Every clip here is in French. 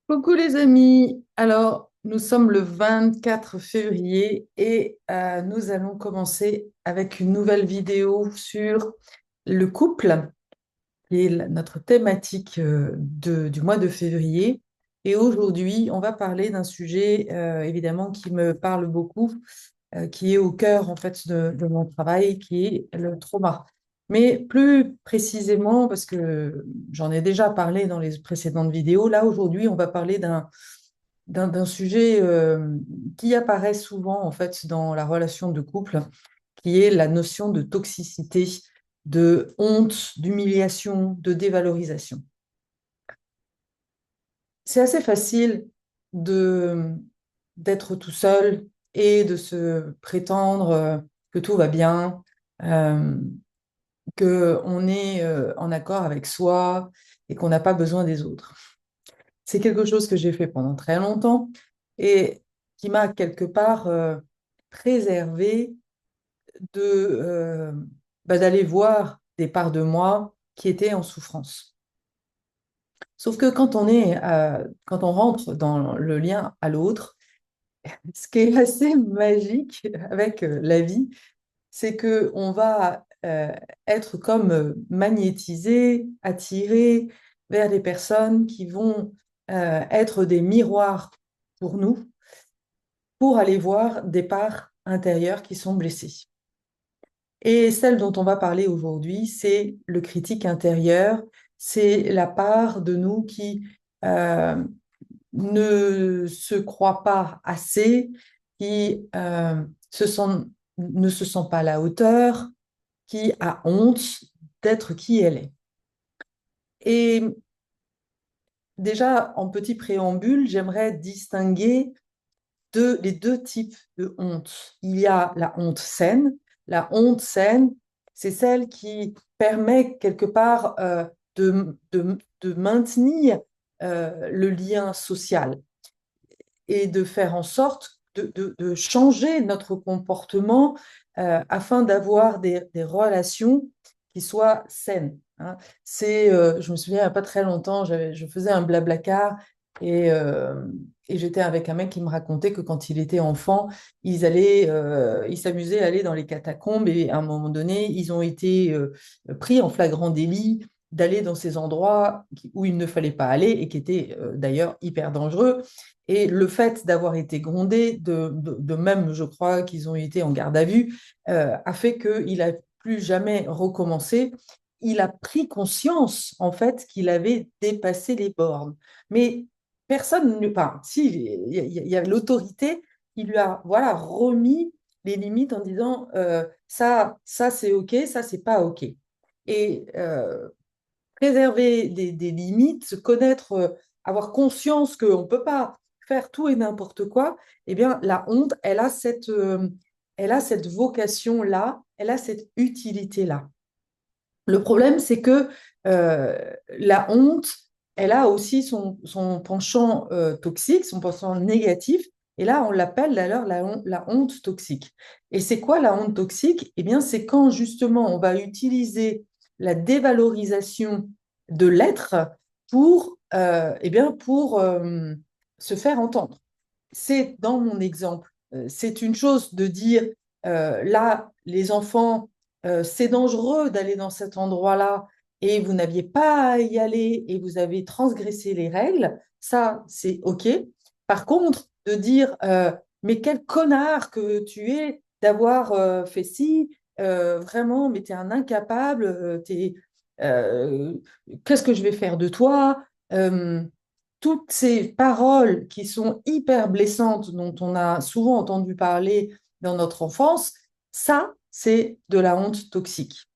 Coucou les amis, alors nous sommes le 24 février et nous allons commencer avec une nouvelle vidéo sur le couple, qui est notre thématique du mois de février. Et aujourd'hui, on va parler d'un sujet évidemment qui me parle beaucoup, qui est au cœur en fait de mon travail, qui est le trauma. Mais plus précisément, parce que j'en ai déjà parlé dans les précédentes vidéos, là aujourd'hui, on va parler d'un sujet qui apparaît souvent en fait dans la relation de couple, qui est la notion de toxicité, de honte, d'humiliation, de dévalorisation. C'est assez facile de d'être tout seul et de se prétendre que tout va bien, euh, qu'on est en accord avec soi et qu'on n'a pas besoin des autres. C'est quelque chose que j'ai fait pendant très longtemps et qui m'a quelque part préservé de, d'aller voir des parts de moi qui étaient en souffrance. Sauf que quand on rentre dans le lien à l'autre, ce qui est assez magique avec la vie, c'est que on va être comme magnétisé, attiré vers des personnes qui vont être des miroirs pour nous, pour aller voir des parts intérieures qui sont blessées. Et celle dont on va parler aujourd'hui, c'est le critique intérieur, c'est la part de nous qui ne se croit pas assez, qui ne se sent pas à la hauteur, qui a honte d'être qui elle est. Et déjà, en petit préambule, j'aimerais distinguer les deux types de honte. Il y a la honte saine. La honte saine, c'est celle qui permet quelque part de maintenir le lien social et de faire en sorte de changer notre comportement afin d'avoir des relations qui soient saines. Hein. Je me souviens, il n'y a pas très longtemps, je faisais un blablacar et, euh, et j'étais avec un mec qui me racontait que quand il était enfant, ils s'amusaient à aller dans les catacombes et à un moment donné, ils ont été pris en flagrant délit d'aller dans ces endroits où il ne fallait pas aller et qui étaient d'ailleurs hyper dangereux. Et le fait d'avoir été grondé, de même, je crois qu'ils ont été en garde à vue, a fait qu'il n'a plus jamais recommencé. Il a pris conscience, en fait, qu'il avait dépassé les bornes. Mais personne, enfin, si, il y a l'autorité qui lui a, voilà, remis les limites en disant ça c'est OK, ça c'est pas OK. Et préserver des limites, se connaître, avoir conscience qu'on ne peut pas faire tout et n'importe quoi, eh bien, la honte, elle a cette vocation-là, elle a cette utilité-là. Le problème, c'est que la honte, elle a aussi son penchant toxique, son penchant négatif, et là, on l'appelle d'ailleurs la honte toxique. Et c'est quoi la honte toxique? Eh bien, c'est quand justement on va utiliser la dévalorisation de l'être pour se faire entendre. C'est dans mon exemple, c'est une chose de dire là, les enfants, c'est dangereux d'aller dans cet endroit-là et vous n'aviez pas à y aller et vous avez transgressé les règles, ça, c'est OK. Par contre, de dire mais quel connard que tu es d'avoir fait ci, vraiment, mais tu es un incapable, euh, qu'est-ce que je vais faire de toi? Toutes ces paroles qui sont hyper blessantes, dont on a souvent entendu parler dans notre enfance, ça, c'est de la honte toxique.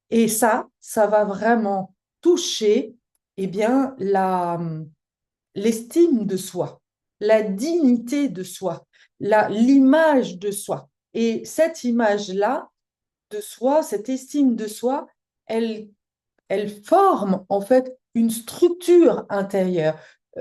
Et ça va vraiment toucher eh bien, l'estime de soi, la dignité de soi, l'image de soi. Et cette image-là de soi, cette estime de soi, elle, elle forme en fait une structure intérieure.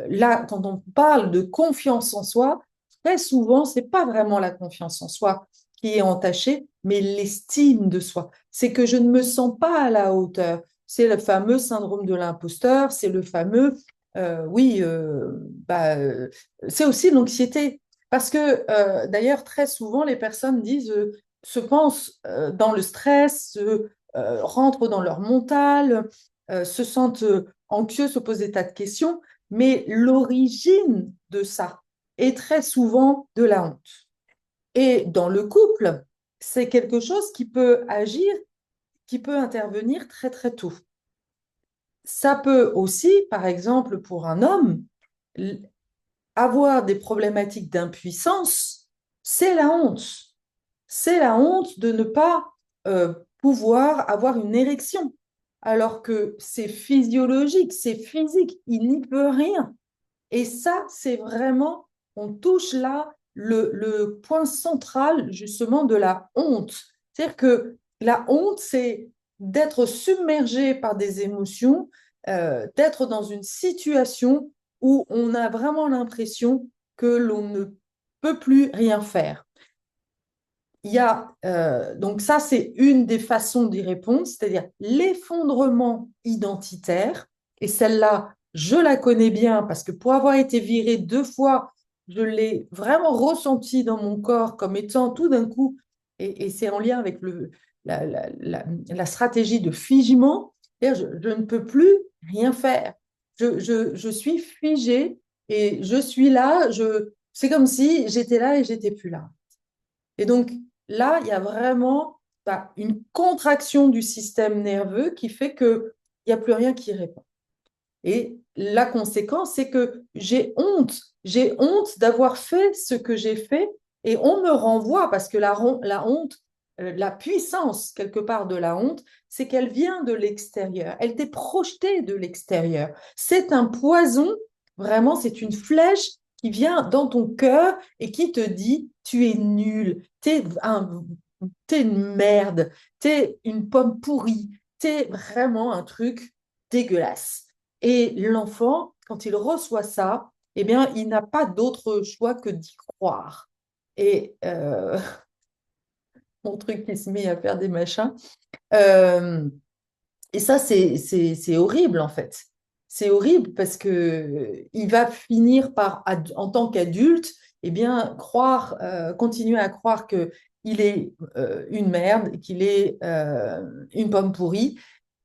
Là, quand on parle de confiance en soi, très souvent, c'est pas vraiment la confiance en soi qui est entachée, mais l'estime de soi. C'est que je ne me sens pas à la hauteur. C'est le fameux syndrome de l'imposteur, c'est le fameux oui, c'est aussi l'anxiété. Parce que d'ailleurs, très souvent, les personnes disent, se pensent dans le stress, rentrent dans leur mental, se sentent anxieux, se posent des tas de questions, mais l'origine de ça est très souvent de la honte. Et dans le couple, c'est quelque chose qui peut agir, qui peut intervenir très très tôt. Ça peut aussi, par exemple, pour un homme, avoir des problématiques d'impuissance, c'est la honte. C'est la honte de ne pas pouvoir avoir une érection, alors que c'est physiologique, c'est physique, il n'y peut rien. Et ça, c'est vraiment, on touche là le point central justement de la honte. C'est-à-dire que la honte, c'est d'être submergé par des émotions, d'être dans une situation où on a vraiment l'impression que l'on ne peut plus rien faire. Il y a, donc ça, c'est une des façons d'y répondre, c'est-à-dire l'effondrement identitaire. Et celle-là, je la connais bien parce que pour avoir été virée 2 fois, je l'ai vraiment ressenti dans mon corps comme étant tout d'un coup, et c'est en lien avec la stratégie de figement, c'est-à-dire je ne peux plus rien faire. Je suis figée et je suis là, c'est comme si j'étais là et j'étais plus là. Et donc là, il y a vraiment une contraction du système nerveux qui fait qu'il n'y a plus rien qui répond. Et la conséquence, c'est que j'ai honte. J'ai honte d'avoir fait ce que j'ai fait et on me renvoie parce que la honte, la puissance quelque part de la honte, c'est qu'elle vient de l'extérieur. Elle t'est projetée de l'extérieur. C'est un poison, vraiment, c'est une flèche qui vient dans ton cœur et qui te dit, tu es nul, t'es une merde, t'es une pomme pourrie, t'es vraiment un truc dégueulasse. Et l'enfant, quand il reçoit ça, eh bien, il n'a pas d'autre choix que d'y croire. Et mon truc qui se met à faire des machins. Euh, et ça, c'est horrible, en fait. C'est horrible parce que il va finir par, en tant qu'adulte, eh bien, continuer à croire que il est une merde, qu'il est une pomme pourrie.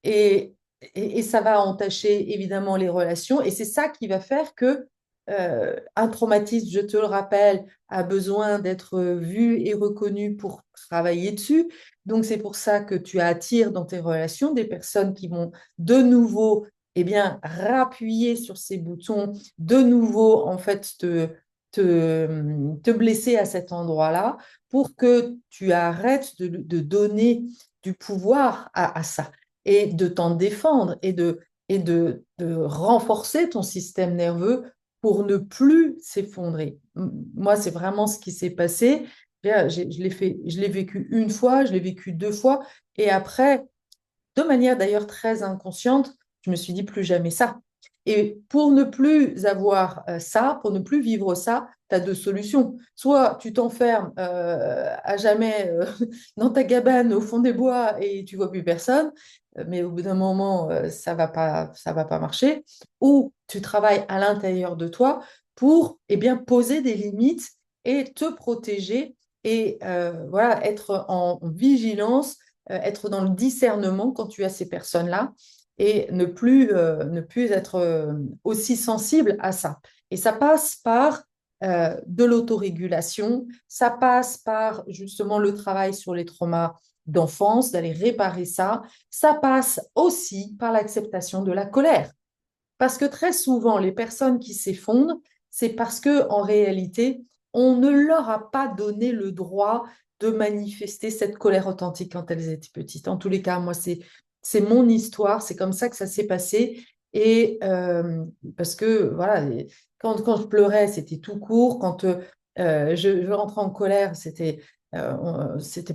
Et, et ça va entacher évidemment les relations. Et c'est ça qui va faire que un traumatisme, je te le rappelle, a besoin d'être vu et reconnu pour travailler dessus. Donc, c'est pour ça que tu attires dans tes relations des personnes qui vont de nouveau, eh bien, rappuyer sur ces boutons, de nouveau, en fait, te blesser à cet endroit-là pour que tu arrêtes de donner du pouvoir à ça et de t'en défendre et de renforcer ton système nerveux pour ne plus s'effondrer. Moi, c'est vraiment ce qui s'est passé. Je l'ai vécu une fois, je l'ai vécu 2 fois, et après, de manière d'ailleurs très inconsciente, je me suis dit plus jamais ça. Et pour ne plus avoir ça, pour ne plus vivre ça, tu as 2 solutions. Soit tu t'enfermes à jamais dans ta cabane au fond des bois et tu vois plus personne, mais au bout d'un moment, ça va pas marcher. Ou tu travailles à l'intérieur de toi pour eh bien, poser des limites et te protéger et voilà, être en vigilance, être dans le discernement quand tu as ces personnes-là et ne plus être aussi sensible à ça. Et ça passe par de l'autorégulation, ça passe par justement le travail sur les traumas d'enfance, d'aller réparer ça. Ça passe aussi par l'acceptation de la colère. Parce que très souvent, les personnes qui s'effondrent, c'est parce que en réalité, on ne leur a pas donné le droit de manifester cette colère authentique quand elles étaient petites. En tous les cas, moi, c'est mon histoire, c'est comme ça que ça s'est passé. Et parce que voilà, quand je pleurais, c'était tout court. Quand je rentrais en colère, c'était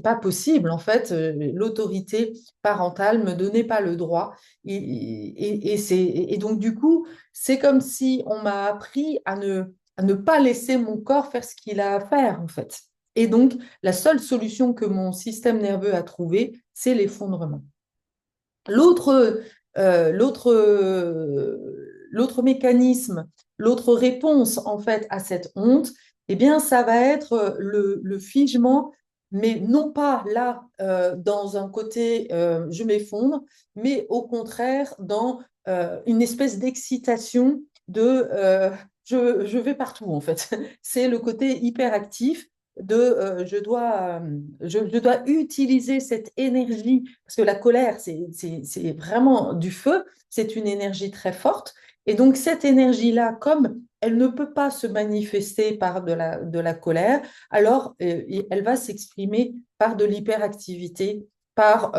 pas possible. En fait, l'autorité parentale me donnait pas le droit. Et donc, du coup, c'est comme si on m'a appris à ne pas laisser mon corps faire ce qu'il a à faire, en fait. Et donc, la seule solution que mon système nerveux a trouvée, c'est l'effondrement. L'autre, l'autre mécanisme, l'autre réponse en fait à cette honte, eh bien, ça va être le figement, mais non pas là dans un côté je m'effondre, mais au contraire dans une espèce d'excitation de je vais partout en fait. C'est le côté hyperactif de je dois utiliser cette énergie, parce que la colère, c'est vraiment du feu, c'est une énergie très forte. Et donc cette énergie-là, comme elle ne peut pas se manifester par de la colère, alors elle va s'exprimer par de l'hyperactivité, par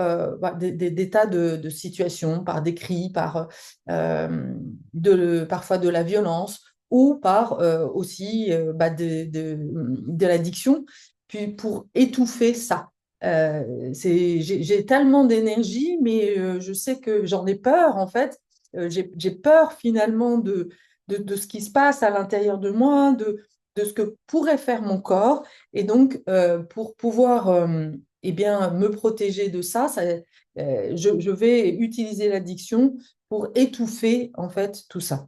des tas de situations, par des cris, par parfois de la violence ou par aussi de l'addiction, puis pour étouffer ça. J'ai tellement d'énergie, mais je sais que j'en ai peur, en fait. J'ai peur finalement de ce qui se passe à l'intérieur de moi, de ce que pourrait faire mon corps. Et donc, pour pouvoir eh bien, me protéger de ça, je vais utiliser l'addiction pour étouffer en fait tout ça.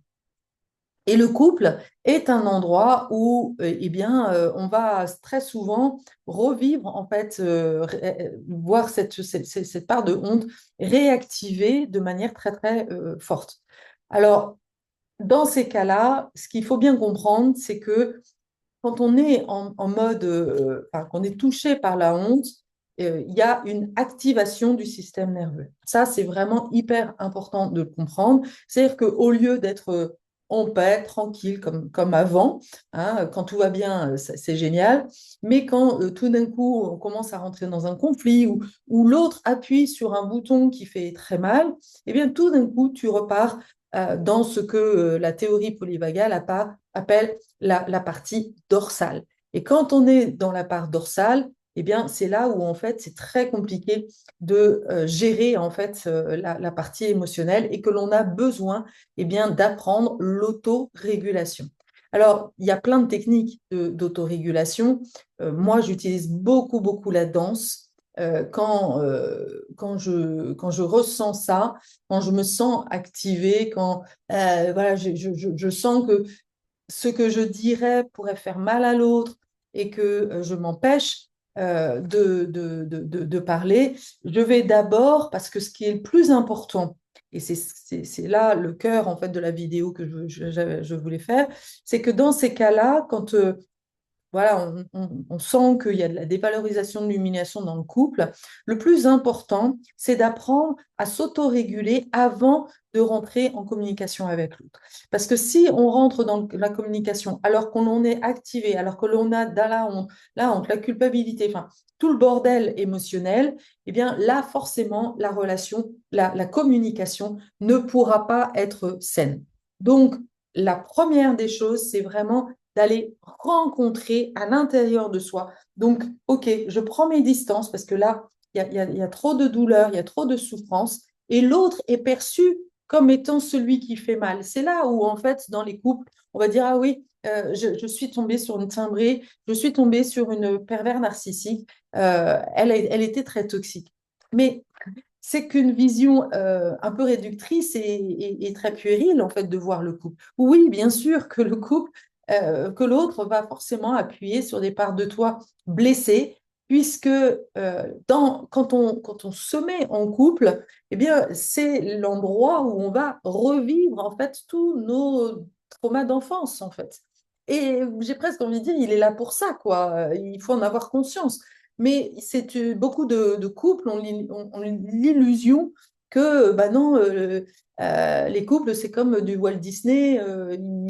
Et le couple est un endroit où, eh bien, on va très souvent revivre, en fait, voir cette part de honte réactivée de manière très, très forte. Alors, dans ces cas-là, ce qu'il faut bien comprendre, c'est que quand on est en mode, enfin, qu'on est touché par la honte, il y a une activation du système nerveux. Ça, c'est vraiment hyper important de le comprendre. C'est-à-dire qu'au lieu d'être en paix, tranquille, comme avant, hein, quand tout va bien, c'est génial. Mais quand tout d'un coup, on commence à rentrer dans un conflit ou l'autre appuie sur un bouton qui fait très mal, eh bien, tout d'un coup, tu repars dans ce que la théorie polyvagale appelle la partie dorsale. Et quand on est dans la part dorsale, eh bien, c'est là où en fait c'est très compliqué de gérer en fait la partie émotionnelle et que l'on a besoin eh bien d'apprendre l'autorégulation. Alors, il y a plein de techniques d'autorégulation. Moi, j'utilise beaucoup la danse. Quand je ressens ça, quand je me sens activée, quand voilà, je sens que ce que je dirais pourrait faire mal à l'autre et que je m'empêche de parler, je vais d'abord, parce que ce qui est le plus important, et c'est là le cœur en fait de la vidéo que je voulais faire, c'est que dans ces cas-là, quand voilà, on sent qu'il y a de la dévalorisation de l'humiliation dans le couple. Le plus important, c'est d'apprendre à s'autoréguler avant de rentrer en communication avec l'autre. Parce que si on rentre dans la communication alors qu'on en est activé, alors que l'on a dans la honte, la culpabilité, enfin, tout le bordel émotionnel, eh bien là, forcément, la relation, la communication ne pourra pas être saine. Donc, la première des choses, c'est vraiment d'aller rencontrer à l'intérieur de soi. Donc, OK, je prends mes distances parce que là, il y a trop de douleur, il y a trop de souffrance, et l'autre est perçu comme étant celui qui fait mal. C'est là où, en fait, dans les couples, on va dire, ah oui, je suis tombée sur une timbrée, je suis tombée sur une pervers narcissique, elle était très toxique. Mais c'est qu'une vision un peu réductrice et très puérile, en fait, de voir le couple. Oui, bien sûr que le couple, que l'autre va forcément appuyer sur des parts de toi blessées, puisque quand on se met en couple, eh bien, c'est l'endroit où on va revivre, en fait, tous nos traumas d'enfance, en fait. Et j'ai presque envie de dire, il est là pour ça, quoi. Il faut en avoir conscience. Mais c'est beaucoup de couples ont l'illusion que bah non, les couples, c'est comme du Walt Disney,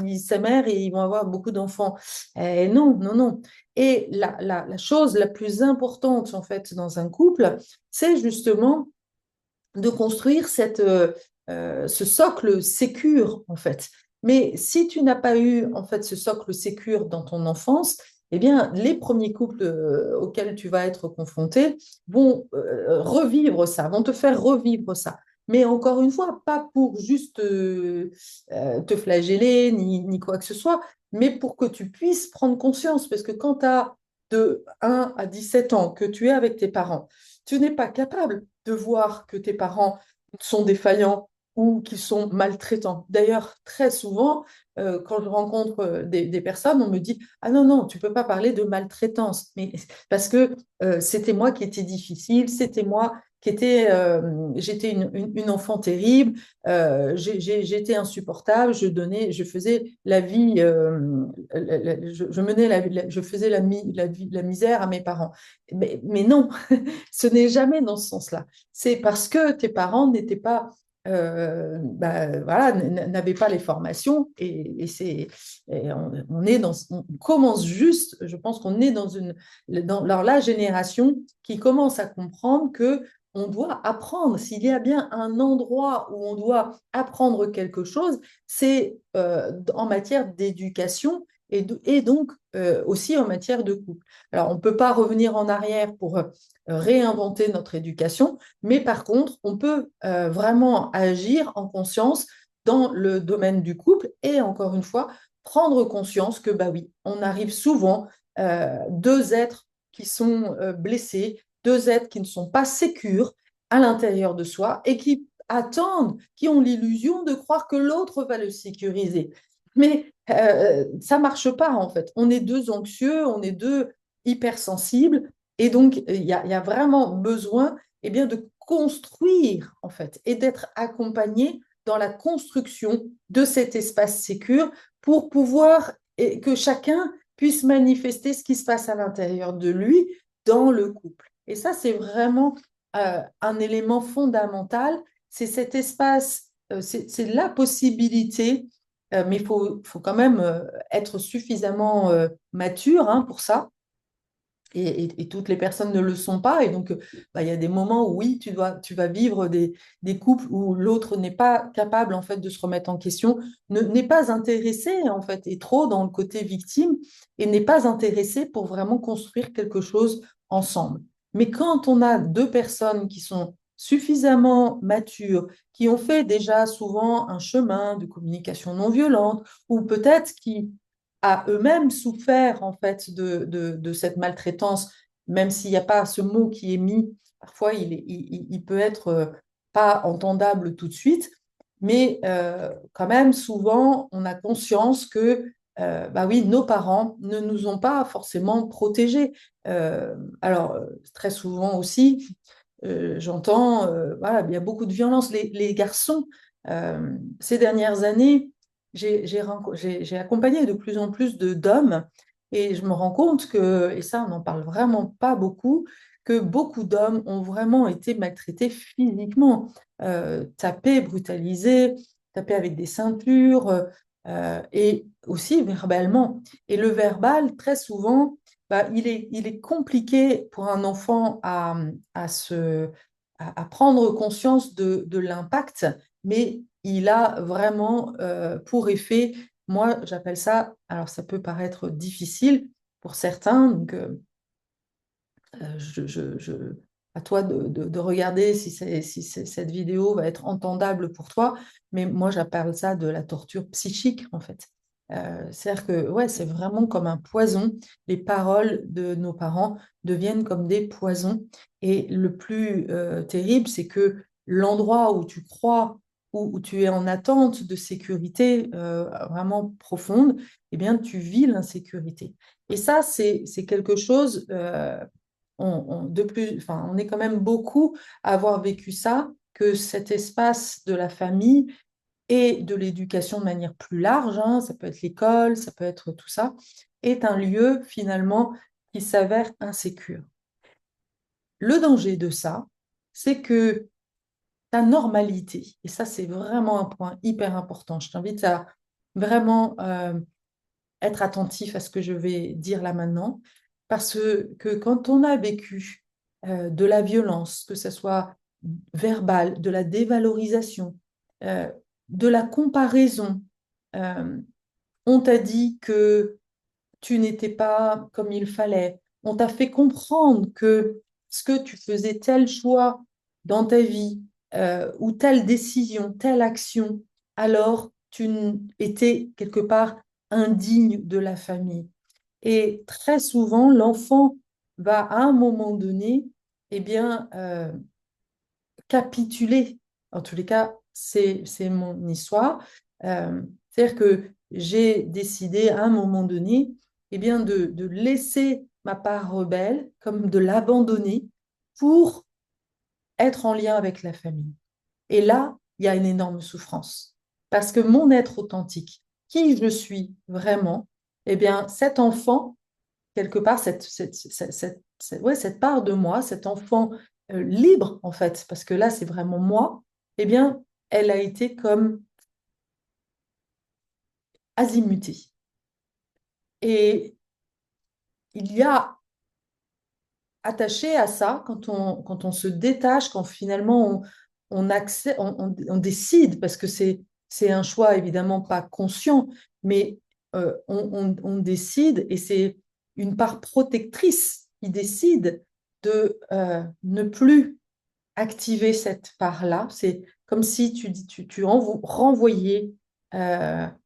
ils s'aimèrent et ils vont avoir beaucoup d'enfants. Non, non, non. Et la chose la plus importante, en fait, dans un couple, c'est justement de construire ce socle sécure, en fait. Mais si tu n'as pas eu, en fait, ce socle sécure dans ton enfance, eh bien, les premiers couples auxquels tu vas être confronté vont revivre ça, vont te faire revivre ça. Mais encore une fois, pas pour juste te flageller ni quoi que ce soit, mais pour que tu puisses prendre conscience. Parce que quand tu as de 1 à 17 ans que tu es avec tes parents, tu n'es pas capable de voir que tes parents sont défaillants, ou qui sont maltraitants. D'ailleurs, très souvent, quand je rencontre des personnes, on me dit, ah non, non, tu peux pas parler de maltraitance, mais parce que c'était moi qui étais difficile, c'était moi qui étais, j'étais une enfant terrible, j'étais insupportable, je faisais la vie, je menais je faisais la misère à mes parents. Mais non, ce n'est jamais dans ce sens-là. C'est parce que tes parents n'étaient pas voilà, n'avaient pas les formations et on est on commence juste, je pense qu'on est dans la génération qui commence à comprendre que on doit apprendre. S'il y a bien un endroit où on doit apprendre quelque chose, c'est en matière d'éducation et donc aussi en matière de couple. Alors, on ne peut pas revenir en arrière pour réinventer notre éducation, mais par contre, on peut vraiment agir en conscience dans le domaine du couple et encore une fois, prendre conscience que, bah oui, on arrive souvent deux êtres qui sont blessés, deux êtres qui ne sont pas sécures à l'intérieur de soi et qui attendent, qui ont l'illusion de croire que l'autre va le sécuriser. Mais ça marche pas en fait. On est deux anxieux, on est deux hypersensibles et donc il y a vraiment besoin eh bien, de construire en fait et d'être accompagné dans la construction de cet espace sécure pour pouvoir que chacun puisse manifester ce qui se passe à l'intérieur de lui dans le couple. Et ça, c'est vraiment un élément fondamental. C'est cet espace, c'est la possibilité, mais faut quand même être suffisamment mature hein, pour ça et toutes les personnes ne le sont pas. Et donc, bah, il y a des moments où oui, tu vas vivre des couples où l'autre n'est pas capable en fait de se remettre en question, n'est pas intéressé en fait, est trop dans le côté victime et n'est pas intéressé pour vraiment construire quelque chose ensemble. Mais quand on a deux personnes qui sont suffisamment matures, qui ont fait déjà souvent un chemin de communication non violente, ou peut-être qui à eux-mêmes souffert en fait de cette maltraitance, même s'il n'y a pas ce mot qui est mis, parfois il peut être pas entendable tout de suite, mais quand même souvent on a conscience que bah oui, nos parents ne nous ont pas forcément protégés. Alors très souvent aussi, j'entends, voilà, il y a beaucoup de violence. Les garçons, ces dernières années, j'ai accompagné de plus en plus d'hommes et je me rends compte que, et ça on n'en parle vraiment pas beaucoup, que beaucoup d'hommes ont vraiment été maltraités physiquement, tapés, brutalisés, tapés avec des ceintures et aussi verbalement. Et le verbal, très souvent, bah, il est compliqué pour un enfant à, se, à prendre conscience de l'impact, mais il a vraiment pour effet, moi j'appelle ça, alors ça peut paraître difficile pour certains, donc à toi de regarder si cette vidéo va être entendable pour toi, mais moi j'appelle ça de la torture psychique en fait. C'est-à-dire que ouais, c'est vraiment comme un poison. Les paroles de nos parents deviennent comme des poisons. Et le plus terrible, c'est que l'endroit où tu crois, où tu es en attente de sécurité vraiment profonde, eh bien, tu vis l'insécurité. Et ça, c'est quelque chose de plus, enfin, on est quand même beaucoup à avoir vécu ça, que cet espace de la famille et de l'éducation de manière plus large, hein, ça peut être l'école, ça peut être tout ça, est un lieu finalement qui s'avère insécure. Le danger de ça, c'est que ta normalité, et ça c'est vraiment un point hyper important, je t'invite à vraiment être attentif à ce que je vais dire là maintenant, parce que quand on a vécu de la violence, que ce soit verbale, de la dévalorisation, euh, de la comparaison, euh, on t'a dit que tu n'étais pas comme il fallait, on t'a fait comprendre que ce que tu faisais tel choix dans ta vie ou telle décision, telle action, alors étais quelque part indigne de la famille. Et très souvent, l'enfant va à un moment donné, eh bien, capituler, en tous les cas, c'est mon histoire. C'est-à-dire que j'ai décidé à un moment donné, eh bien, de laisser ma part rebelle, comme de l'abandonner pour être en lien avec la famille. Et là, il y a une énorme souffrance. Parce que mon être authentique, qui je suis vraiment, eh bien, cet enfant, quelque part, ouais, cette part de moi, cet enfant libre, en fait, parce que là, c'est vraiment moi, eh bien, elle a été comme azimutée. Et il y a attaché à ça, quand on se détache, quand finalement on décide, parce que c'est un choix évidemment pas conscient, mais on décide et c'est une part protectrice qui décide de ne plus activer cette part-là. C'est comme si tu renvoyais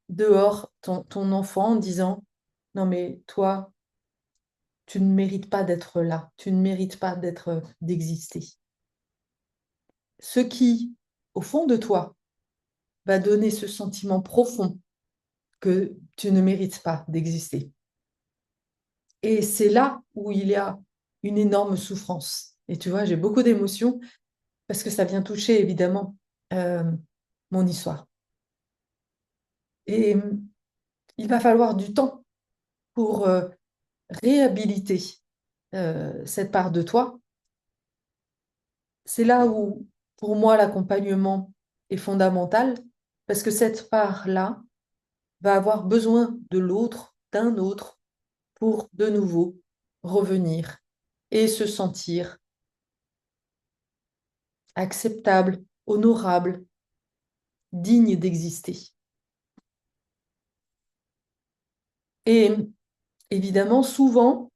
dehors ton enfant en disant, non mais toi, tu ne mérites pas d'être là, tu ne mérites pas d'exister. Ce qui, au fond de toi, va donner ce sentiment profond que tu ne mérites pas d'exister. Et c'est là où il y a une énorme souffrance. Et tu vois, j'ai beaucoup d'émotions parce que ça vient toucher évidemment euh, mon histoire. Et il va falloir du temps pour réhabiliter cette part de toi. C'est là où, pour moi, l'accompagnement est fondamental, parce que cette part-là va avoir besoin de l'autre, d'un autre, pour de nouveau revenir et se sentir acceptable, honorable, digne d'exister. Et évidemment, souvent,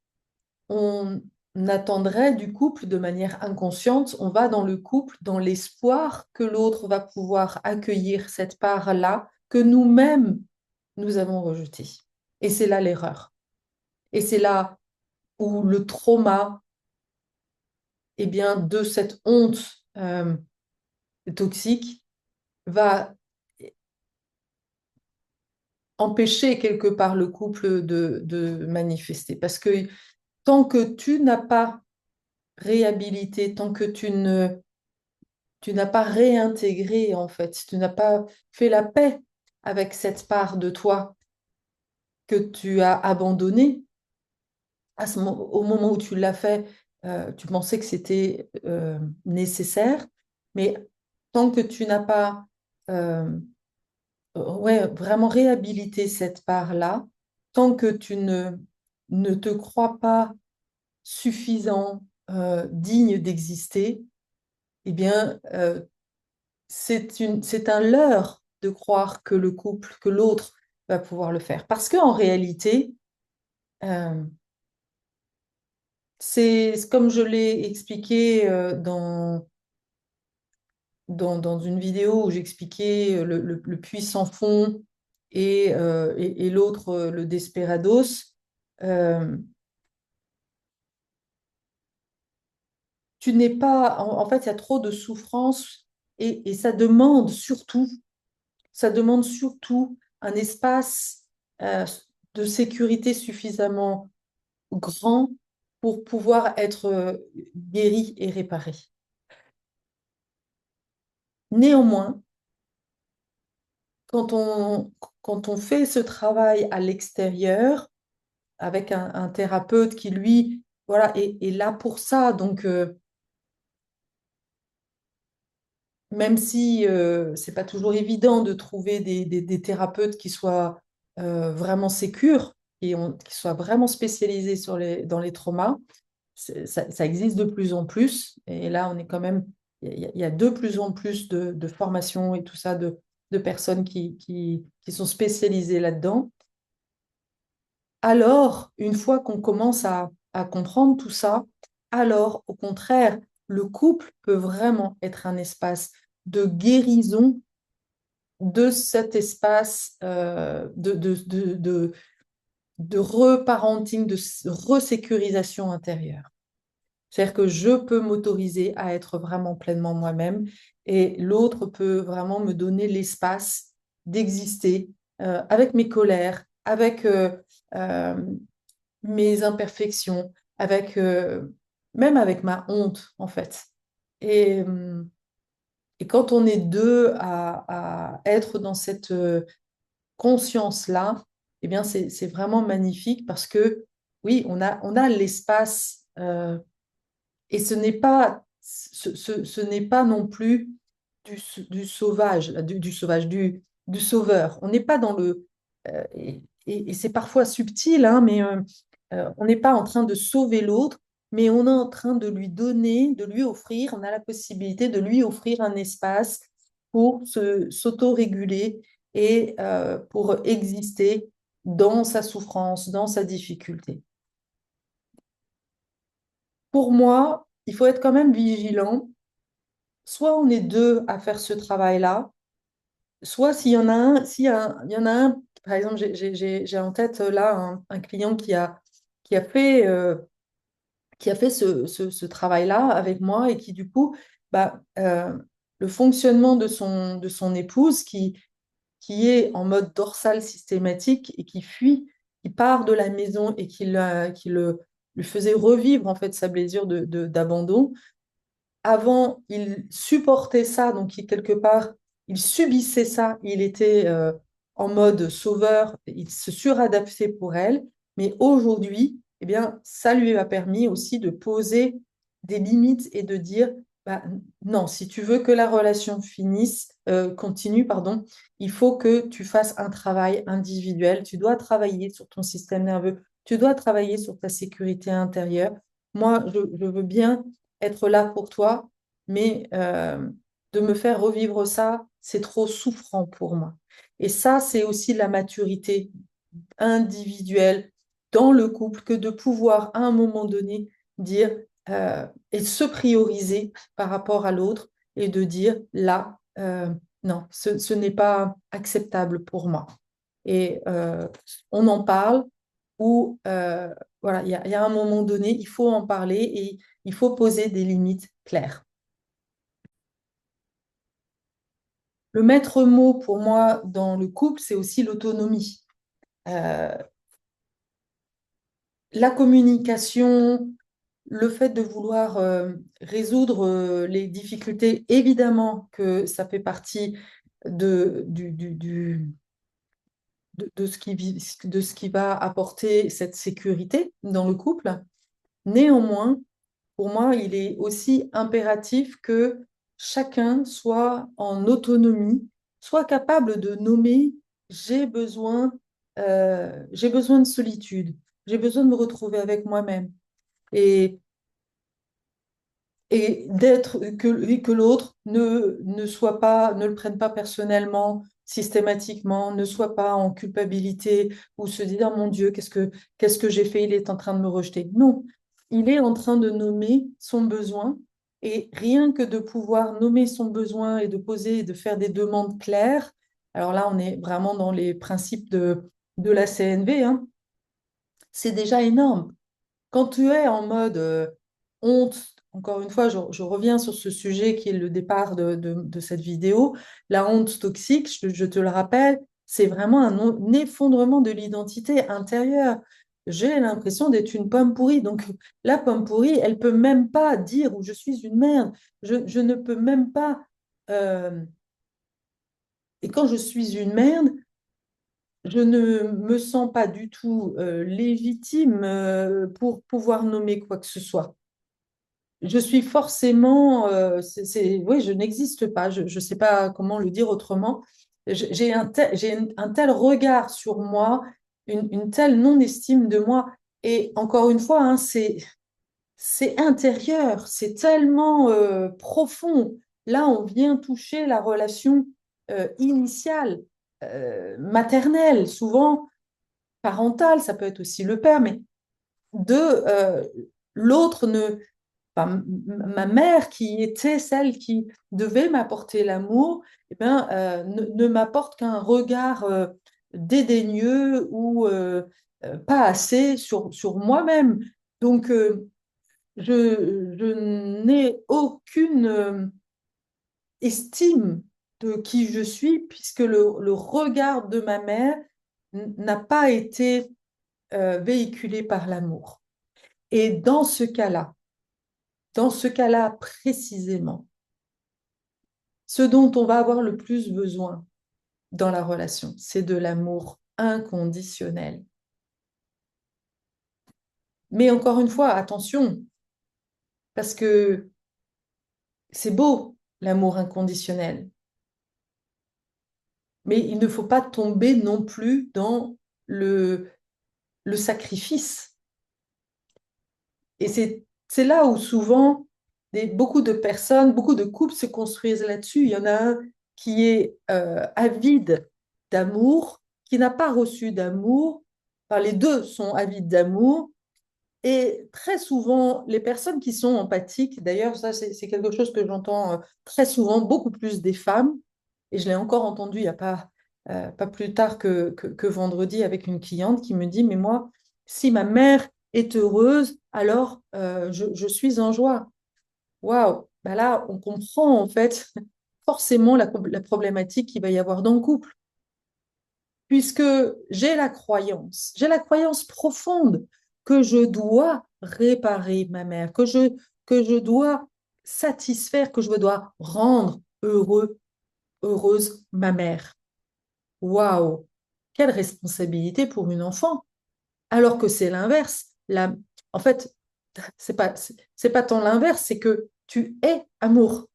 on attendrait du couple de manière inconsciente, on va dans le couple dans l'espoir que l'autre va pouvoir accueillir cette part-là que nous-mêmes, nous avons rejetée. Et c'est là l'erreur. Et c'est là où le trauma, eh bien, de cette honte toxique va empêcher quelque part le couple de manifester. Parce que tant que tu n'as pas réhabilité, tant que tu n'as pas réintégré, en fait, tu n'as pas fait la paix avec cette part de toi que tu as abandonnée, au moment où tu l'as fait, tu pensais que c'était nécessaire, mais tant que tu n'as pas ouais, vraiment réhabilité cette part-là, tant que tu ne te crois pas suffisant, digne d'exister, eh bien, c'est un leurre de croire que le couple, que l'autre va pouvoir le faire. Parce qu'en réalité, euh, c'est comme je l'ai expliqué dans une vidéo où j'expliquais le puits sans fond et l'autre, le Desperados. euh, Tu n'es pas, en fait, il y a trop de souffrance et ça demande surtout un espace euh, de sécurité suffisamment grand pour pouvoir être guéri et réparé. Néanmoins, quand on, quand on fait ce travail à l'extérieur, avec un thérapeute qui, lui, voilà, est là pour ça, donc même si c'est pas toujours évident de trouver des thérapeutes qui soient vraiment sécures qui soient vraiment spécialisés dans les traumas, ça existe de plus en plus. Et là, on est quand même, il y a de plus en plus de formations et tout ça, de personnes qui sont spécialisées là-dedans. Alors, une fois qu'on commence à comprendre tout ça, alors, au contraire, le couple peut vraiment être un espace de guérison de cet espace de reparenting, de resécurisation intérieure. C'est-à-dire que je peux m'autoriser à être vraiment pleinement moi-même et l'autre peut vraiment me donner l'espace d'exister avec mes colères, avec euh, mes imperfections, avec même avec ma honte en fait. Et, euh, et quand on est deux à être dans cette conscience-là, eh bien c'est vraiment magnifique parce que oui, on a l'espace. Et ce n'est pas non plus du sauvage, du sauveur. On n'est pas dans le... et c'est parfois subtil, hein, mais on n'est pas en train de sauver l'autre, mais on est en train de lui donner, de lui offrir, on a la possibilité de lui offrir un espace pour s'auto-réguler et pour exister dans sa souffrance, dans sa difficulté. Pour moi, il faut être quand même vigilant. Soit on est deux à faire ce travail-là, soit s'il y en a un, il y en a un, par exemple, j'ai en tête là un client qui a fait ce travail-là avec moi et qui du coup, bah, le fonctionnement de son épouse qui est en mode dorsal systématique et qui fuit, qui part de la maison et lui faisait revivre en fait sa blessure d'abandon. Avant, il supportait ça, donc quelque part, il subissait ça, il était en mode sauveur, il se suradaptait pour elle, mais aujourd'hui, eh bien, ça lui a permis aussi de poser des limites et de dire, bah, non, si tu veux que la relation continue, pardon, il faut que tu fasses un travail individuel, tu dois travailler sur ton système nerveux, tu dois travailler sur ta sécurité intérieure. Moi, je veux bien être là pour toi, mais de me faire revivre ça, c'est trop souffrant pour moi. Et ça, c'est aussi la maturité individuelle dans le couple que de pouvoir à un moment donné dire et se prioriser par rapport à l'autre et de dire là, non, ce n'est pas acceptable pour moi. Et on en parle ou voilà, il y a un moment donné, il faut en parler et il faut poser des limites claires. Le maître mot pour moi dans le couple, c'est aussi l'autonomie. Euh, la communication, le fait de vouloir résoudre les difficultés, évidemment que ça fait partie de, de ce qui va apporter cette sécurité dans le couple. Néanmoins, pour moi, il est aussi impératif que chacun soit en autonomie, soit capable de nommer j'ai besoin de solitude, j'ai besoin de me retrouver avec moi-même et, et que l'autre ne soit pas, ne le prenne pas personnellement, systématiquement, ne soit pas en culpabilité ou se dire, oh mon Dieu, qu'est-ce que j'ai fait? Il est en train de me rejeter. Non, il est en train de nommer son besoin et rien que de pouvoir nommer son besoin et de poser et de faire des demandes claires. Alors là, on est vraiment dans les principes de la CNV, hein, c'est déjà énorme. Quand tu es en mode honte, encore une fois, je reviens sur ce sujet qui est le départ de cette vidéo, la honte toxique, je te le rappelle, c'est vraiment un effondrement de l'identité intérieure. J'ai l'impression d'être une pomme pourrie. Donc, la pomme pourrie, elle peut même pas dire où je suis une merde. Je ne peux même pas. euh, et quand je suis une merde, je ne me sens pas du tout légitime pour pouvoir nommer quoi que ce soit. Je suis forcément, oui, je n'existe pas, je ne sais pas comment le dire autrement. J'ai un tel regard sur moi, une telle non-estime de moi. Et encore une fois, hein, c'est intérieur, c'est tellement profond. Là, on vient toucher la relation initiale, maternelle, souvent parentale, ça peut être aussi le père, mais de l'autre ne enfin, ma mère, qui était celle qui devait m'apporter l'amour, eh ben, ne m'apporte qu'un regard dédaigneux ou pas assez sur moi-même. Donc, je n'ai aucune estime de qui je suis, puisque le regard de ma mère n'a pas été véhiculé par l'amour. Et dans ce cas-là précisément, ce dont on va avoir le plus besoin dans la relation, c'est de l'amour inconditionnel. Mais encore une fois, attention, parce que c'est beau, l'amour inconditionnel, mais il ne faut pas tomber non plus dans le sacrifice. Et c'est là où souvent beaucoup de personnes, beaucoup de couples se construisent là-dessus. Il y en a un qui est avide d'amour, qui n'a pas reçu d'amour. Enfin, les deux sont avides d'amour. Et très souvent, les personnes qui sont empathiques, d'ailleurs, ça c'est quelque chose que j'entends très souvent, beaucoup plus des femmes, et je l'ai encore entendu il n'y a pas plus tard que vendredi avec une cliente qui me dit, mais moi, si ma mère est heureuse, alors je suis en joie. Waouh, ben là, on comprend en fait forcément la problématique qu'il va y avoir dans le couple puisque j'ai la croyance profonde que je dois réparer ma mère, que je dois satisfaire, que je dois rendre heureuse ma mère. Waouh, quelle responsabilité pour une enfant, alors que c'est l'inverse. En fait, c'est pas tant l'inverse, c'est que tu es amour.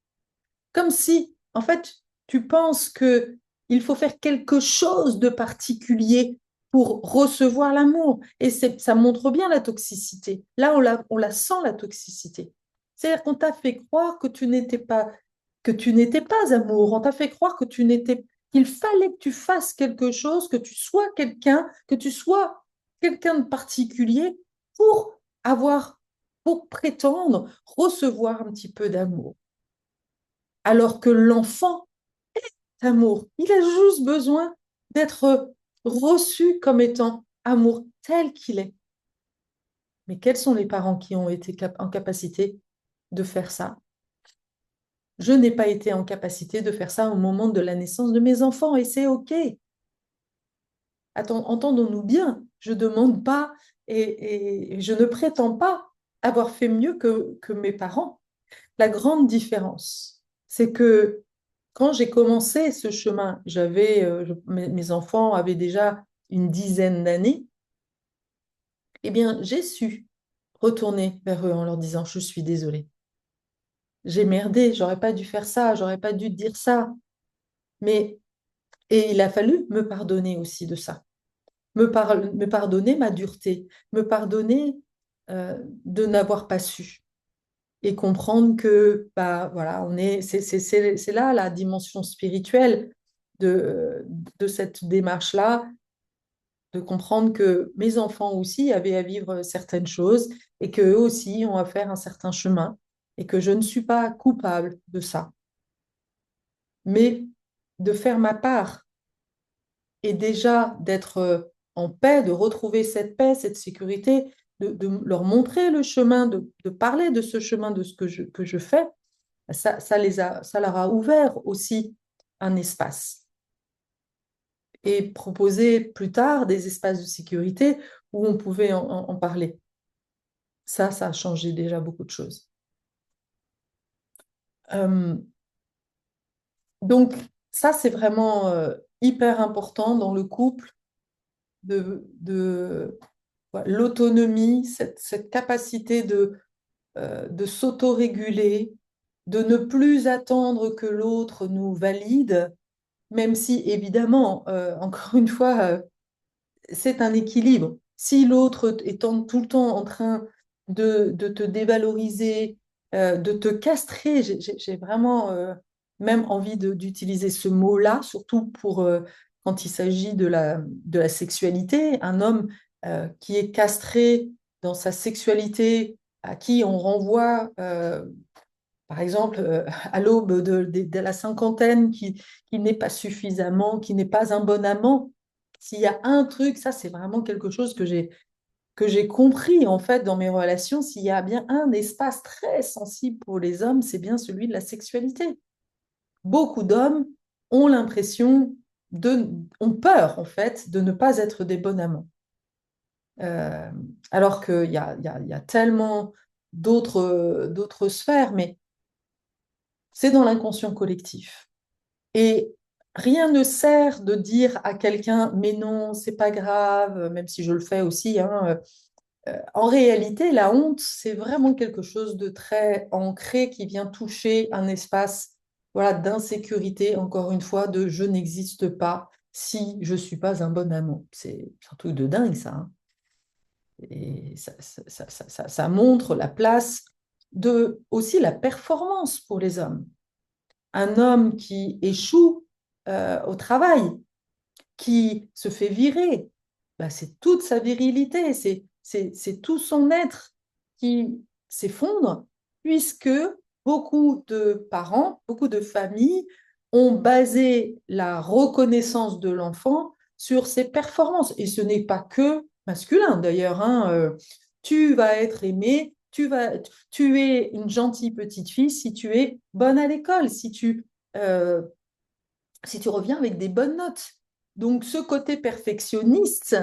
Comme si, en fait, tu penses que il faut faire quelque chose de particulier pour recevoir l'amour. Et ça montre bien la toxicité. Là, on la sent, la toxicité. C'est-à-dire qu'on t'a fait croire que tu n'étais pas amour. On t'a fait croire qu'il fallait que tu fasses quelque chose, que tu sois quelqu'un de particulier pour pour prétendre recevoir un petit peu d'amour. Alors que l'enfant est amour. Il a juste besoin d'être reçu comme étant amour tel qu'il est. Mais quels sont les parents qui ont été en capacité de faire ça? Je n'ai pas été en capacité de faire ça au moment de la naissance de mes enfants et c'est OK. Entendons-nous bien, je ne demande pas et je ne prétends pas avoir fait mieux que mes parents. La grande différence, c'est que quand j'ai commencé ce chemin, mes enfants avaient déjà une dizaine d'années, eh bien, j'ai su retourner vers eux en leur disant, je suis désolée, j'ai merdé, j'aurais pas dû faire ça, j'aurais pas dû dire ça. Mais, et il a fallu me pardonner aussi de ça, me pardonner ma dureté, me pardonner de n'avoir pas su. Et comprendre que bah voilà c'est là la dimension spirituelle de de cette démarche-là, de comprendre que mes enfants aussi avaient à vivre certaines choses et qu'eux aussi ont à faire un certain chemin et que je ne suis pas coupable de ça, mais de faire ma part et déjà d'être en paix, de retrouver cette paix, cette sécurité, de leur montrer le chemin, de parler de ce chemin, de ce que je fais ça leur a ouvert aussi un espace et proposé plus tard des espaces de sécurité où on pouvait en parler. Ça a changé déjà beaucoup de choses. Euh, donc, ça, c'est vraiment hyper important dans le couple de voilà, l'autonomie, cette capacité de s'autoréguler, de ne plus attendre que l'autre nous valide, même si évidemment, encore une fois, c'est un équilibre. Si l'autre est tout le temps en train de te dévaloriser, de te castrer, j'ai vraiment même envie d'utiliser ce mot-là, surtout pour quand il s'agit de la sexualité, un homme qui est castré dans sa sexualité, à qui on renvoie par exemple, à l'aube de la cinquantaine, qui n'est pas suffisamment, qui n'est pas un bon amant. S'il y a un truc, ça c'est vraiment quelque chose que j'ai que j'ai compris en fait dans mes relations, s'il y a bien un espace très sensible pour les hommes, c'est bien celui de la sexualité. Beaucoup d'hommes ont l'impression ont peur en fait de ne pas être des bons amants. Euh, alors qu'il y a tellement d'autres sphères, mais c'est dans l'inconscient collectif. Et rien ne sert de dire à quelqu'un, mais non, c'est pas grave, même si je le fais aussi, hein. En réalité, la honte, c'est vraiment quelque chose de très ancré qui vient toucher un espace, voilà, d'insécurité, encore une fois, de je n'existe pas si je suis pas un bon amant. C'est un truc de dingue, ça, hein. Et ça montre la place de aussi la performance pour les hommes. Un homme qui échoue au travail, qui se fait virer, bah, c'est toute sa virilité, c'est tout son être qui s'effondre, puisque beaucoup de parents, beaucoup de familles ont basé la reconnaissance de l'enfant sur ses performances. Et ce n'est pas que masculin d'ailleurs, hein. Tu vas être aimé, tu es une gentille petite fille si tu es bonne à l'école, euh, si tu reviens avec des bonnes notes. Donc, ce côté perfectionniste,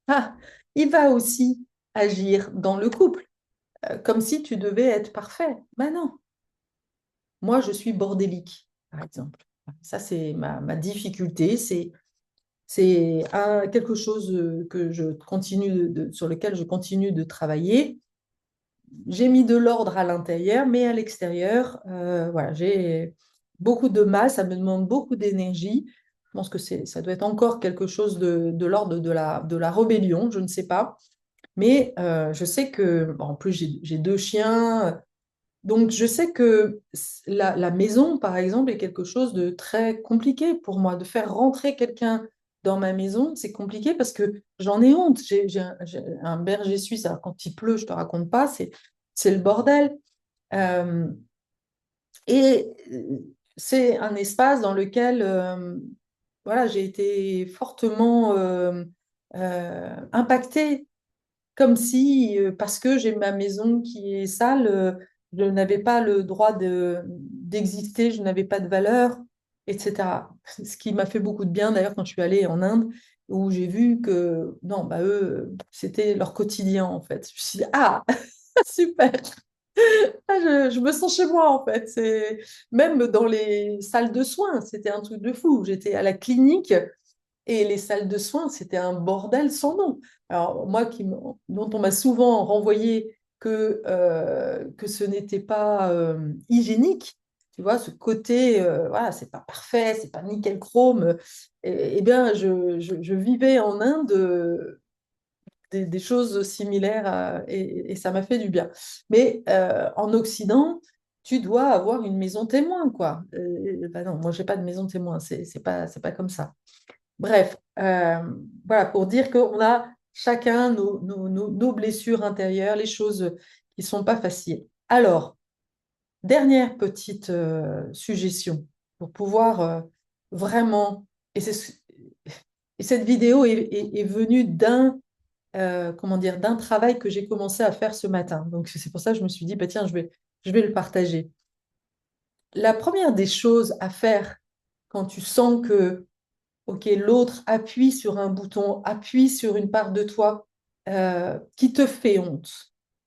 ah, il va aussi agir dans le couple, comme si tu devais être parfait. Ben non, moi, je suis bordélique, par exemple. Ça, c'est ma difficulté, c'est quelque chose que je continue sur lequel je continue de travailler. J'ai mis de l'ordre à l'intérieur, mais à l'extérieur, voilà, j'ai beaucoup de mal, ça me demande beaucoup d'énergie. Je pense que ça doit être encore quelque chose de l'ordre de la rébellion, je ne sais pas. Mais je sais que, bon, en plus, j'ai deux chiens, donc je sais que la maison, par exemple, est quelque chose de très compliqué pour moi. De faire rentrer quelqu'un dans ma maison, c'est compliqué parce que j'en ai honte. J'ai un berger suisse, alors quand il pleut, je te raconte pas, c'est le bordel. Euh, et c'est un espace dans lequel voilà, j'ai été fortement impactée, comme si, parce que j'ai ma maison qui est sale, je n'avais pas le droit d'exister, je n'avais pas de valeur, etc. Ce qui m'a fait beaucoup de bien d'ailleurs quand je suis allée en Inde, où j'ai vu que non, bah, eux, c'était leur quotidien en fait. Je me suis dit, ah, super! Ah, je me sens chez moi en fait. Même dans les salles de soins, c'était un truc de fou. J'étais à la clinique et les salles de soins, c'était un bordel sans nom. Alors moi, dont on m'a souvent renvoyé que ce n'était pas hygiénique, tu vois, ce côté, voilà, c'est pas parfait, c'est pas nickel chrome. Eh bien, je vivais en Inde des choses similaires et ça m'a fait du bien. Mais en Occident, tu dois avoir une maison témoin, quoi. Bah non, moi, j'ai pas de maison témoin, c'est pas comme ça. Bref, voilà, pour dire qu'on a chacun nos blessures intérieures, les choses qui sont pas faciles. Alors, dernière petite suggestion pour pouvoir vraiment, et, et cette vidéo est venue comment dire, d'un travail que j'ai commencé à faire ce matin. Donc, c'est pour ça que je me suis dit, bah, tiens, je vais le partager. La première des choses à faire quand tu sens que, OK, l'autre appuie sur un bouton, appuie sur une part de toi qui te fait honte,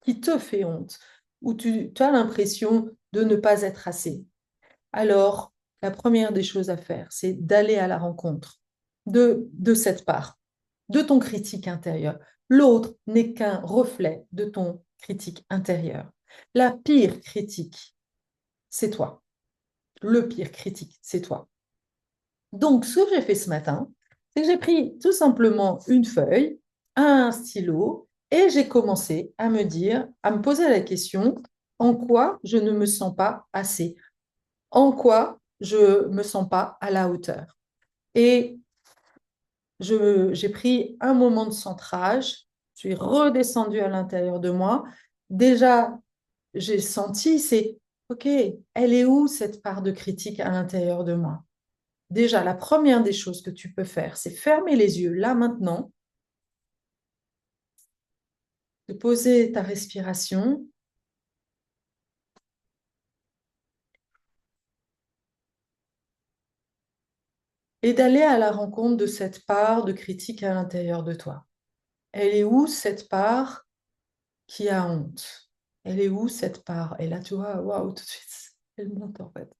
qui te fait honte, où tu as l'impression de ne pas être assez. Alors, la première des choses à faire, c'est d'aller à la rencontre de cette part, de ton critique intérieur. L'autre n'est qu'un reflet de ton critique intérieur. La pire critique, c'est toi. Le pire critique, c'est toi. Donc, ce que j'ai fait ce matin, c'est que j'ai pris tout simplement une feuille, un stylo, et j'ai commencé à me dire, à me poser la question, en quoi je ne me sens pas assez? En quoi je me sens pas à la hauteur? Et j'ai pris un moment de centrage, je suis redescendue à l'intérieur de moi. Déjà, j'ai senti, OK, elle est où cette part de critique à l'intérieur de moi? Déjà, la première des choses que tu peux faire, c'est fermer les yeux là maintenant de poser ta respiration et d'aller à la rencontre de cette part de critique à l'intérieur de toi. Elle est où cette part qui a honte? Elle est où cette part? Et là, tu vois, waouh, tout de suite, elle monte en fait.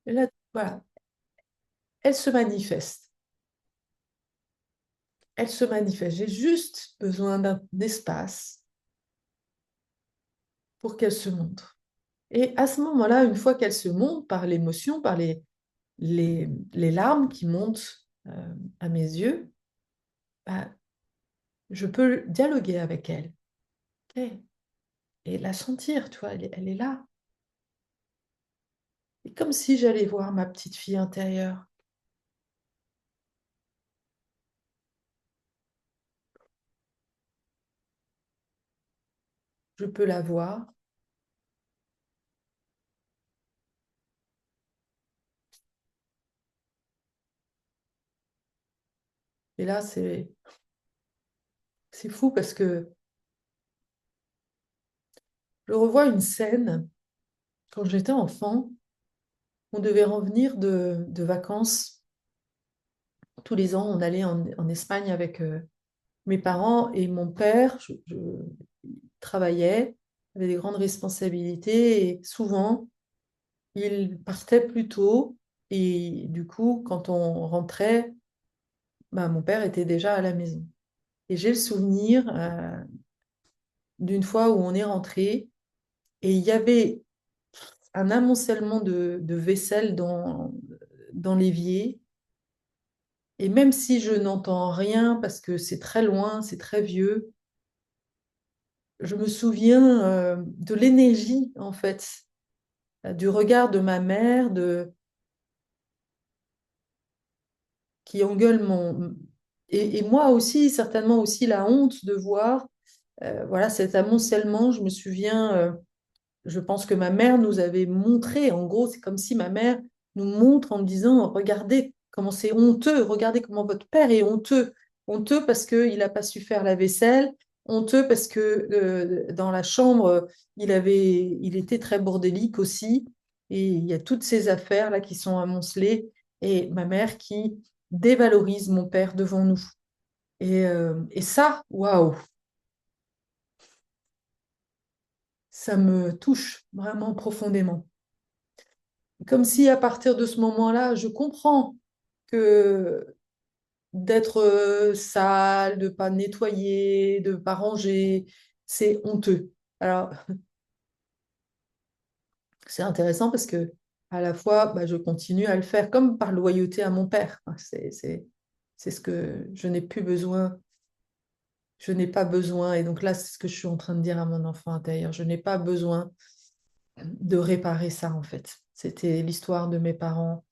Et là, voilà, elle se manifeste. Elle se manifeste. J'ai juste besoin d'espace pour qu'elle se montre. Et à ce moment-là, une fois qu'elle se montre par l'émotion, par les larmes qui montent à mes yeux, bah, je peux dialoguer avec elle. Ok. Et la sentir, tu vois, elle est là. Et comme si j'allais voir ma petite fille intérieure. Je peux la voir. Et là, c'est fou parce que je revois une scène quand j'étais enfant. On devait revenir de vacances. Tous les ans, on allait en Espagne avec mes parents et mon père. Je travaillait, avait des grandes responsabilités et souvent, il partait plus tôt. Et du coup, quand on rentrait, bah, mon père était déjà à la maison. Et j'ai le souvenir d'une fois où on est rentré et il y avait un amoncellement de vaisselle dans l'évier. Et même si je n'entends rien parce que c'est très loin, c'est très vieux, je me souviens de l'énergie, en fait, du regard de ma mère qui engueule mon... et moi aussi, certainement aussi la honte de voir voilà, cet amoncellement. Je me souviens je pense que ma mère nous avait montré, en gros, c'est comme si ma mère nous montre en me disant, regardez comment c'est honteux, regardez comment votre père est honteux. Honteux parce qu'il n'a pas su faire la vaisselle, honteux parce que dans la chambre, il était très bordélique aussi, et il y a toutes ces affaires-là qui sont amoncelées, et ma mère qui dévalorise mon père devant nous. Et ça, waouh, ça me touche vraiment profondément. Comme si à partir de ce moment-là, je comprends que d'être sale, de pas nettoyer, de pas ranger, c'est honteux. Alors, c'est intéressant parce que à la fois, bah, je continue à le faire comme par loyauté à mon père. C'est ce que je n'ai plus besoin, je n'ai pas besoin. Et donc là, c'est ce que je suis en train de dire à mon enfant intérieur. Je n'ai pas besoin de réparer ça, en fait. C'était l'histoire de mes parents,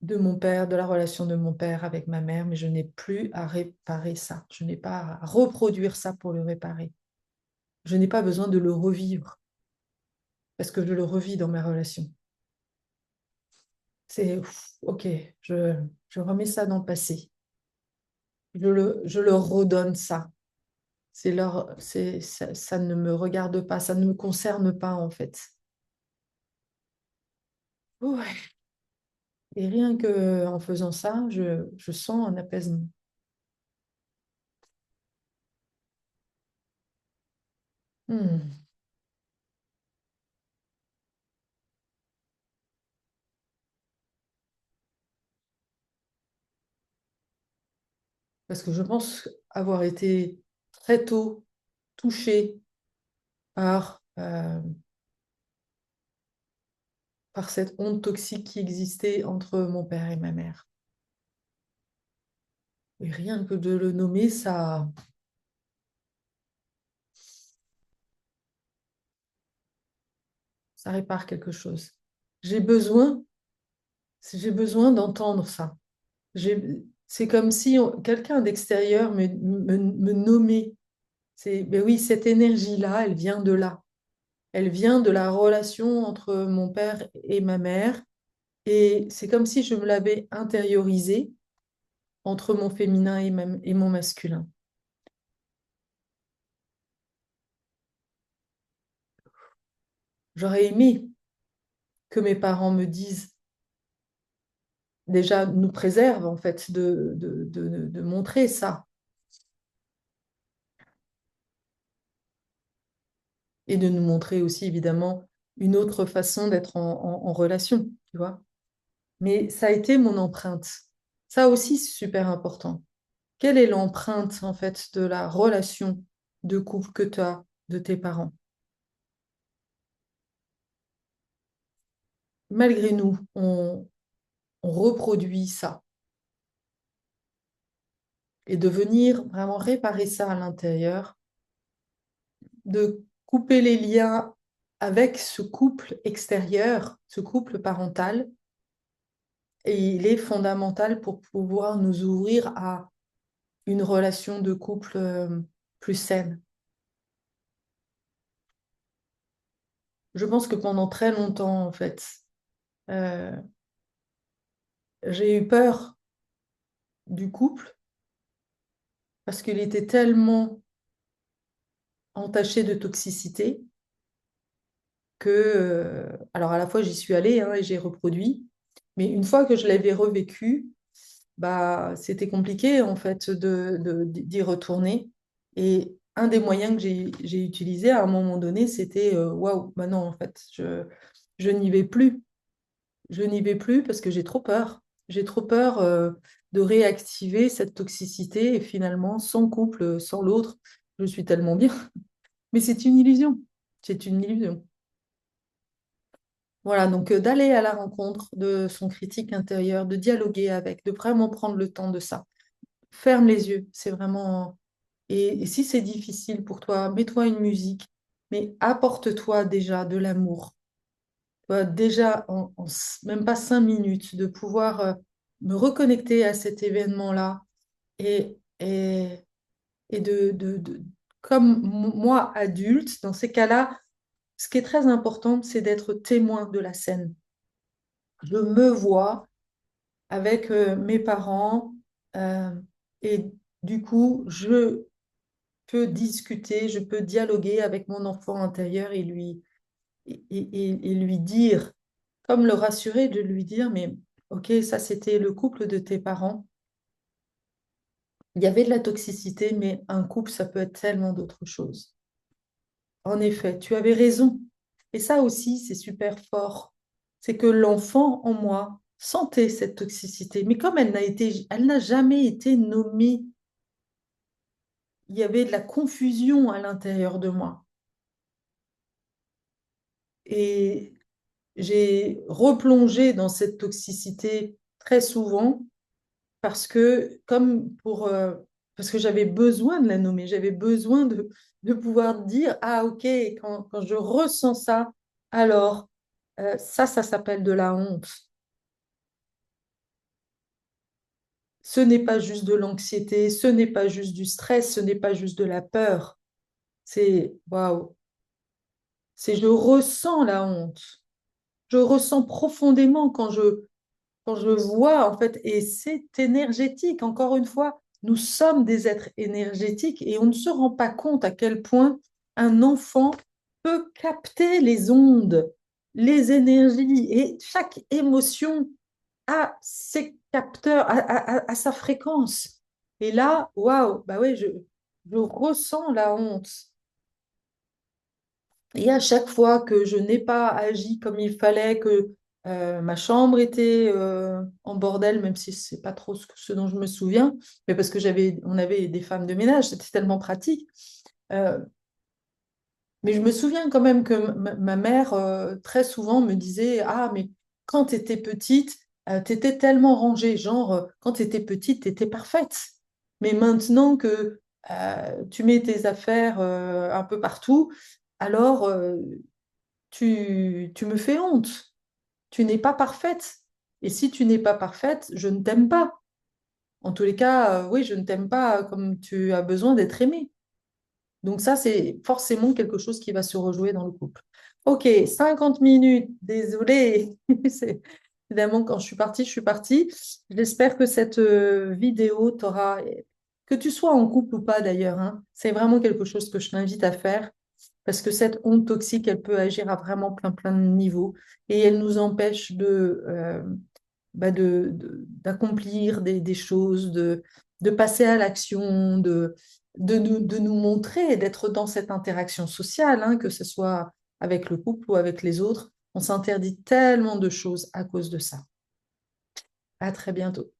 de mon père, de la relation de mon père avec ma mère, mais je n'ai plus à réparer ça. Je n'ai pas à reproduire ça pour le réparer. Je n'ai pas besoin de le revivre parce que je le revis dans mes relations. C'est OK, je remets ça dans le passé. Je leur redonne ça. Ça ne me regarde pas, ça ne me concerne pas en fait. Ouais. Et rien que en faisant ça, je sens un apaisement. Hmm. Parce que je pense avoir été très tôt touchée par cette honte toxique qui existait entre mon père et ma mère. Et rien que de le nommer, ça répare quelque chose. J'ai besoin, j'ai besoin d'entendre ça. C'est comme si quelqu'un d'extérieur me nommait. Ben oui, cette énergie-là, elle vient de là. Elle vient de la relation entre mon père et ma mère. Et c'est comme si je me l'avais intériorisé entre mon féminin et mon masculin. J'aurais aimé que mes parents me disent, déjà nous préservent en fait de montrer ça et de nous montrer aussi évidemment une autre façon d'être en relation, tu vois. Mais ça a été mon empreinte. Ça aussi, c'est super important. Quelle est l'empreinte en fait de la relation de couple que tu as de tes parents? Malgré nous, on reproduit ça. Et de venir vraiment réparer ça à l'intérieur, de couper les liens avec ce couple extérieur, ce couple parental, et il est fondamental pour pouvoir nous ouvrir à une relation de couple plus saine. Je pense que pendant très longtemps, en fait, euh, j'ai eu peur du couple parce qu'il était tellement entaché de toxicité que, alors à la fois j'y suis allée hein, et j'ai reproduit, mais une fois que je l'avais revécu, bah, c'était compliqué en fait d'y retourner. Et un des moyens que j'ai utilisé à un moment donné, c'était waouh, bah non, en fait, je n'y vais plus. Je n'y vais plus parce que j'ai trop peur. J'ai trop peur de réactiver cette toxicité et finalement, sans couple, sans l'autre, je suis tellement bien. Mais c'est une illusion. C'est une illusion. Voilà, donc d'aller à la rencontre de son critique intérieur, de dialoguer avec, de vraiment prendre le temps de ça. Ferme les yeux, c'est vraiment... Et si c'est difficile pour toi, mets-toi une musique, mais apporte-toi déjà de l'amour. Déjà, même pas 5 minutes, de pouvoir me reconnecter à cet événement-là et, et comme moi, adulte, dans ces cas-là, ce qui est très important, c'est d'être témoin de la scène. Je me vois avec mes parents euh, et du coup, je peux discuter, je peux dialoguer avec mon enfant intérieur et lui dire, comme le rassurer, de lui dire, mais ok, ça c'était le couple de tes parents. Il y avait de la toxicité, mais un couple, ça peut être tellement d'autres choses. En effet, tu avais raison. Et ça aussi, c'est super fort. C'est que l'enfant en moi sentait cette toxicité, mais comme elle n'a jamais été nommée, il y avait de la confusion à l'intérieur de moi. Et j'ai replongé dans cette toxicité très souvent parce que j'avais besoin de la nommer, j'avais besoin de pouvoir dire, ah ok, quand je ressens ça, alors ça s'appelle de la honte. Ce n'est pas juste de l'anxiété, ce n'est pas juste du stress, ce n'est pas juste de la peur. C'est, waouh, c'est je ressens la honte. Je ressens profondément quand je vois, en fait, et c'est énergétique, encore une fois, nous sommes des êtres énergétiques et on ne se rend pas compte à quel point un enfant peut capter les ondes, les énergies et chaque émotion a ses capteurs, a sa fréquence. Et là, waouh, bah ouais, je ressens la honte. Et à chaque fois que je n'ai pas agi comme il fallait, que ma chambre était en bordel, même si c'est pas trop ce dont je me souviens, mais parce que on avait des femmes de ménage, c'était tellement pratique. Euh, mais je me souviens quand même que ma mère, très souvent, me disait, ah, mais quand tu étais petite, tu étais tellement rangée, genre, quand tu étais petite, tu étais parfaite. Mais maintenant que tu mets tes affaires un peu partout, alors tu me fais honte. Tu n'es pas parfaite. Et si tu n'es pas parfaite, je ne t'aime pas. En tous les cas, oui, je ne t'aime pas comme tu as besoin d'être aimée. Donc ça, c'est forcément quelque chose qui va se rejouer dans le couple. Ok, 50 minutes, désolée. C'est- Évidemment, quand je suis partie, je suis partie. J'espère que cette vidéo t'aura, que tu sois en couple ou pas d'ailleurs, hein, c'est vraiment quelque chose que je t'invite à faire parce que cette honte toxique, elle peut agir à vraiment plein de niveaux et elle nous empêche d'accomplir des choses, de passer à l'action, de nous montrer, d'être dans cette interaction sociale, hein, que ce soit avec le couple ou avec les autres. On s'interdit tellement de choses à cause de ça. À très bientôt.